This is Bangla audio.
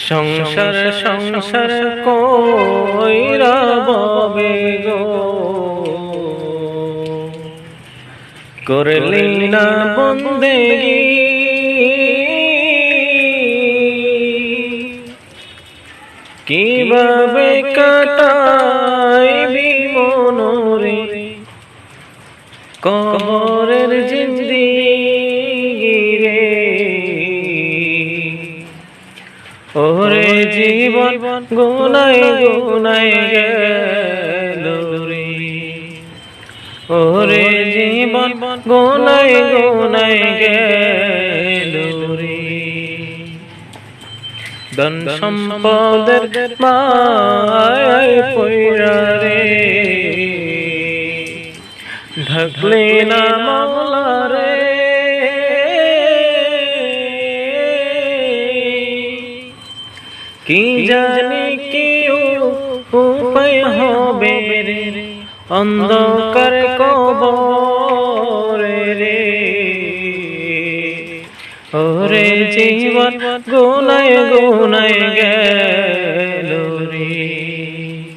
সংসার সংসার কইরা ববে গো, করলি না বন্দেগি, কিভাবে কাটাইবি মনরে কবরের জিন্দেগি রে। ওরে জীবন গুনায় গুনায় গেল রে, ওরে জীবন গুনায় গুনায় গেল রে। ধন সম্পদের মায়ায় পইড়া রে, ঢাকলে না মাওলা রে। কি জানি কি উপায় হবে রে, অন্ধকার কবরে রে। ওরে জীবন গুনায় গুনায় গেল